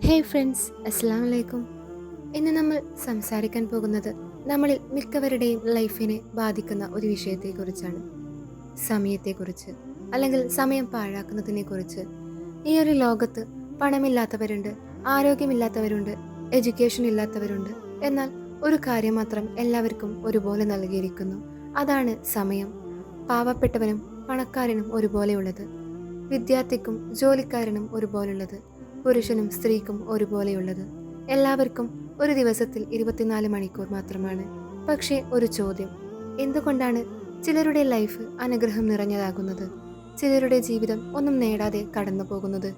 Hey friends, അസ്സലാമു അലൈക്കും. ഇന്ന് നമ്മൾ സംസാരിക്കാൻ പോകുന്നത് നമ്മളിൽ മിക്കവരുടെയും ലൈഫിനെ ബാധിക്കുന്ന ഒരു വിഷയത്തെക്കുറിച്ചാണ്. സമയത്തെക്കുറിച്ച്, അല്ലെങ്കിൽ സമയം പാഴാക്കുന്നതിനെക്കുറിച്ച്. ഈ ഒരു ലോകത്ത് പണമില്ലാത്തവരുണ്ട്, ആരോഗ്യമില്ലാത്തവരുണ്ട്, എഡ്യൂക്കേഷൻ ഇല്ലാത്തവരുണ്ട്. എന്നാൽ ഒരു കാര്യം മാത്രം എല്ലാവർക്കും ഒരുപോലെ നൽകിയിരിക്കുന്നു. അതാണ് സമയം. പാവപ്പെട്ടവനും പണക്കാരനും ഒരുപോലെയുള്ളത്, വിദ്യാർത്ഥിക്കും ജോലിക്കാരനും ഒരുപോലുള്ളത്, പുരുഷനും സ്ത്രീക്കും ഒരുപോലെയുള്ളത്. എല്ലാവർക്കും ഒരു ദിവസത്തിൽ 24 മണിക്കൂർ മാത്രമാണ്. പക്ഷേ ഒരു ചോദ്യം: എന്തുകൊണ്ടാണ് ചിലരുടെ ലൈഫ് അനുഗ്രഹം നിറഞ്ഞതാകുന്നത്, ചിലരുടെ ജീവിതം ഒന്നും നേടാതെ കടന്നു പോകുന്നത്?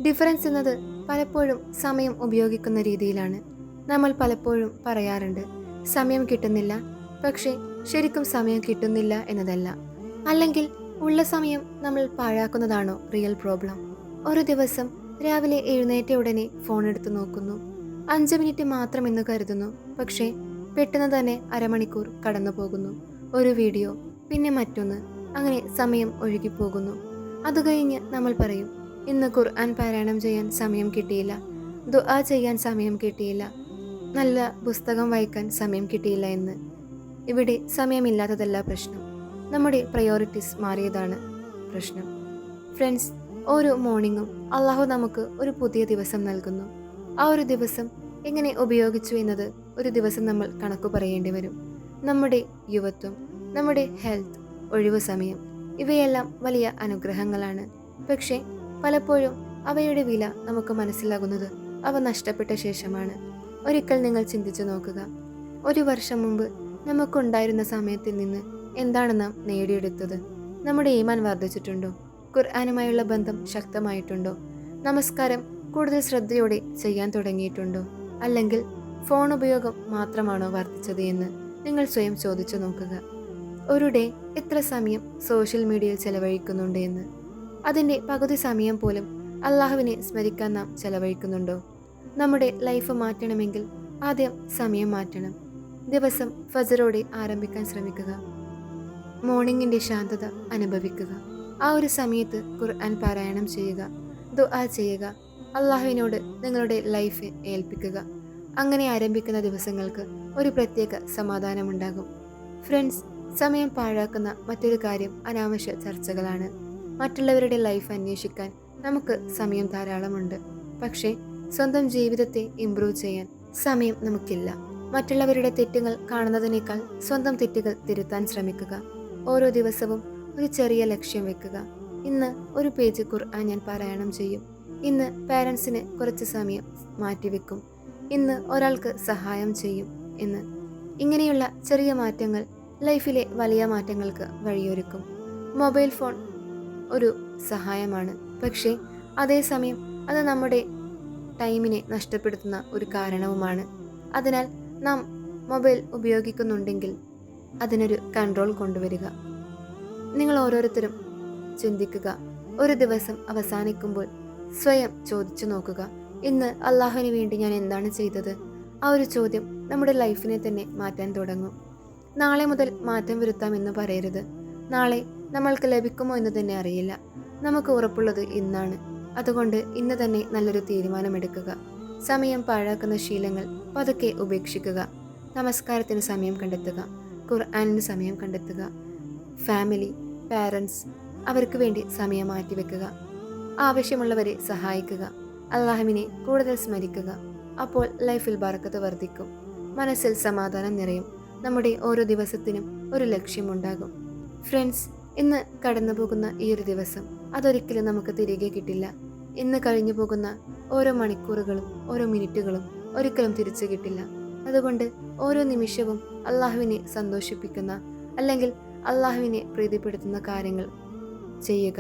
ഡിഫറൻസ് എന്നത് പലപ്പോഴും സമയം ഉപയോഗിക്കുന്ന രീതിയിലാണ്. നമ്മൾ പലപ്പോഴും പറയാറുണ്ട്, സമയം കിട്ടുന്നില്ല. പക്ഷേ ശരിക്കും സമയം കിട്ടുന്നില്ല എന്നതല്ല. അല്ലെങ്കിൽ ഉള്ള സമയം നമ്മൾ പാഴാക്കുന്നതാണോ റിയൽ പ്രോബ്ലം? ഒരു ദിവസം രാവിലെ എഴുന്നേറ്റ ഉടനെ ഫോൺ എടുത്ത് നോക്കുന്നു. 5 മിനിറ്റ് മാത്രമെന്ന് കരുതുന്നു. പക്ഷേ പെട്ടെന്ന് തന്നെ അരമണിക്കൂർ കടന്നു പോകുന്നു. ഒരു വീഡിയോ, പിന്നെ മറ്റൊന്ന്, അങ്ങനെ സമയം ഒഴുകിപ്പോകുന്നു. അത് കഴിഞ്ഞ് നമ്മൾ പറയും, ഇന്ന് ഖുർആൻ പാരായണം ചെയ്യാൻ സമയം കിട്ടിയില്ല, ദുആ ചെയ്യാൻ സമയം കിട്ടിയില്ല, നല്ല പുസ്തകം വായിക്കാൻ സമയം കിട്ടിയില്ല എന്ന്. ഇവിടെ സമയമില്ലാത്തതല്ല പ്രശ്നം, നമ്മുടെ പ്രയോറിറ്റീസ് മാറിയതാണ് പ്രശ്നം. ഫ്രണ്ട്സ്, ഓരോ മോർണിംഗും അള്ളാഹു നമുക്ക് ഒരു പുതിയ ദിവസം നൽകുന്നു. ആ ഒരു ദിവസം എങ്ങനെ ഉപയോഗിച്ചു എന്നത് ഒരു ദിവസം നമ്മൾ കണക്കു പറയേണ്ടി വരും. നമ്മുടെ യുവത്വം, നമ്മുടെ ഹെൽത്ത്, ഒഴിവു സമയം, ഇവയെല്ലാം വലിയ അനുഗ്രഹങ്ങളാണ്. പക്ഷേ പലപ്പോഴും അവയുടെ വില നമുക്ക് മനസ്സിലാകുന്നത് അവ നഷ്ടപ്പെട്ട ശേഷമാണ്. ഒരിക്കൽ നിങ്ങൾ ചിന്തിച്ചു നോക്കുക, ഒരു വർഷം മുമ്പ് നമുക്കുണ്ടായിരുന്ന സമയത്തിൽ നിന്ന് എന്താണ് നാം നേടിയെടുത്തത്? നമ്മുടെ ഈമാൻ വർദ്ധിച്ചിട്ടുണ്ടോ? ഖുർആനുമായുള്ള ബന്ധം ശക്തമായിട്ടുണ്ടോ? നമസ്കാരം കൂടുതൽ ശ്രദ്ധയോടെ ചെയ്യാൻ തുടങ്ങിയിട്ടുണ്ടോ? അല്ലെങ്കിൽ ഫോൺ ഉപയോഗം മാത്രമാണോ വർദ്ധിച്ചത് എന്ന് നിങ്ങൾ സ്വയം ചോദിച്ചു നോക്കുക. ഒരു ഡേ എത്ര സമയം സോഷ്യൽ മീഡിയയിൽ ചെലവഴിക്കുന്നുണ്ട് എന്ന്. അതിൻ്റെ പകുതി സമയം പോലും അള്ളാഹുവിനെ സ്മരിക്കാൻ നാം ചെലവഴിക്കുന്നുണ്ടോ? നമ്മുടെ ലൈഫ് മാറ്റണമെങ്കിൽ ആദ്യം സമയം മാറ്റണം. ദിവസം ഫജറോടെ ആരംഭിക്കാൻ ശ്രമിക്കുക. മോർണിംഗിൻ്റെ ശാന്തത അനുഭവിക്കുക. ആ ഒരു സമയത്ത് ഖുർആൻ പാരായണം ചെയ്യുക, ദുആ ചെയ്യുക, അള്ളാഹുവിനോട് നിങ്ങളുടെ ലൈഫ് ഏൽപ്പിക്കുക. അങ്ങനെ ആരംഭിക്കുന്ന ദിവസങ്ങൾക്ക് ഒരു പ്രത്യേക സമാധാനമുണ്ടാകും. ഫ്രണ്ട്സ്, സമയം പാഴാക്കുന്ന മറ്റൊരു കാര്യം അനാവശ്യ ചർച്ചകളാണ്. മറ്റുള്ളവരുടെ ലൈഫ് അന്വേഷിക്കാൻ നമുക്ക് സമയം ധാരാളമുണ്ട്. പക്ഷേ സ്വന്തം ജീവിതത്തെ ഇംപ്രൂവ് ചെയ്യാൻ സമയം നമുക്കില്ല. മറ്റുള്ളവരുടെ തെറ്റുകൾ കാണുന്നതിനേക്കാൾ സ്വന്തം തെറ്റുകൾ തിരുത്താൻ ശ്രമിക്കുക. ഓരോ ദിവസവും ഒരു ചെറിയ ലക്ഷ്യം വെക്കുക. ഇന്ന് ഒരു പേജ് ഖുർആൻ ഞാൻ പാരായണം ചെയ്യും. ഇന്ന് പാരൻസിന് കുറച്ച് സമയം മാറ്റിവെക്കും. ഇന്ന് ഒരാൾക്ക് സഹായം ചെയ്യും എന്ന്. ഇങ്ങനെയുള്ള ചെറിയ മാറ്റങ്ങൾ ലൈഫിലെ വലിയ മാറ്റങ്ങൾക്ക് വഴിയൊരുക്കും. മൊബൈൽ ഫോൺ ഒരു സഹായമാണ്, പക്ഷേ അതേസമയം അത് നമ്മുടെ ടൈമിനെ നഷ്ടപ്പെടുത്തുന്ന ഒരു കാരണവുമാണ്. അതിനാൽ നാം മൊബൈൽ ഉപയോഗിക്കുന്നുണ്ടെങ്കിൽ അതിനൊരു കൺട്രോൾ കൊണ്ടുവരിക. നിങ്ങൾ ഓരോരുത്തരും ചിന്തിക്കുക, ഒരു ദിവസം അവസാനിക്കുമ്പോൾ സ്വയം ചോദിച്ചു നോക്കുക, ഇന്ന് അള്ളാഹുവിന് വേണ്ടി ഞാൻ എന്താണ് ചെയ്തത്? ആ ഒരു ചോദ്യം നമ്മുടെ ലൈഫിനെ തന്നെ മാറ്റാൻ തുടങ്ങും. നാളെ മുതൽ മാറ്റം വരുത്താമെന്ന് പറയരുത്. നാളെ നമ്മൾക്ക് ലഭിക്കുമോ എന്ന് തന്നെ അറിയില്ല. നമുക്ക് ഉറപ്പുള്ളത് ഇന്നാണ്. അതുകൊണ്ട് ഇന്ന് തന്നെ നല്ലൊരു തീരുമാനമെടുക്കുക. സമയം പാഴാക്കുന്ന ശീലങ്ങൾ പതുക്കെ ഉപേക്ഷിക്കുക. നമസ്കാരത്തിന് സമയം കണ്ടെത്തുക, ഖുർആനിന് സമയം കണ്ടെത്തുക, ഫാമിലി, പാരൻസ്, അവർക്ക് വേണ്ടി സമയം മാറ്റിവെക്കുക, ആവശ്യമുള്ളവരെ സഹായിക്കുക, അള്ളാഹുവിനെ കൂടുതൽ സ്മരിക്കുക. അപ്പോൾ ലൈഫിൽ ബറക്കത്ത് വർദ്ധിക്കും, മനസ്സിൽ സമാധാനം നിറയും, നമ്മുടെ ഓരോ ദിവസത്തിനും ഒരു ലക്ഷ്യമുണ്ടാകും. ഫ്രണ്ട്സ്, ഇന്ന് കടന്നു പോകുന്ന ഈ ഒരു ദിവസം അതൊരിക്കലും നമുക്ക് തിരികെ കിട്ടില്ല. ഇന്ന് കഴിഞ്ഞു പോകുന്ന ഓരോ മണിക്കൂറുകളും ഓരോ മിനിറ്റുകളും ഒരിക്കലും തിരിച്ചു കിട്ടില്ല. അതുകൊണ്ട് ഓരോ നിമിഷവും അള്ളാഹുവിനെ സന്തോഷിപ്പിക്കുന്ന, അല്ലെങ്കിൽ അള്ളാഹുവിനെ പ്രീതിപ്പെടുത്തുന്ന കാര്യങ്ങൾ ചെയ്യുക.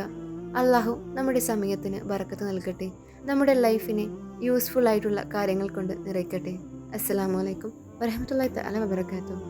അള്ളാഹു നമ്മുടെ സമയത്തിന് ബറക്കത്ത് നൽകട്ടെ, നമ്മുടെ ലൈഫിനെ യൂസ്ഫുൾ ആയിട്ടുള്ള കാര്യങ്ങൾ കൊണ്ട് നിറയ്ക്കട്ടെ. അസ്സലാമു അലൈക്കും വറഹ്മത്തുള്ളാഹി തആല വബറകാതുഹു.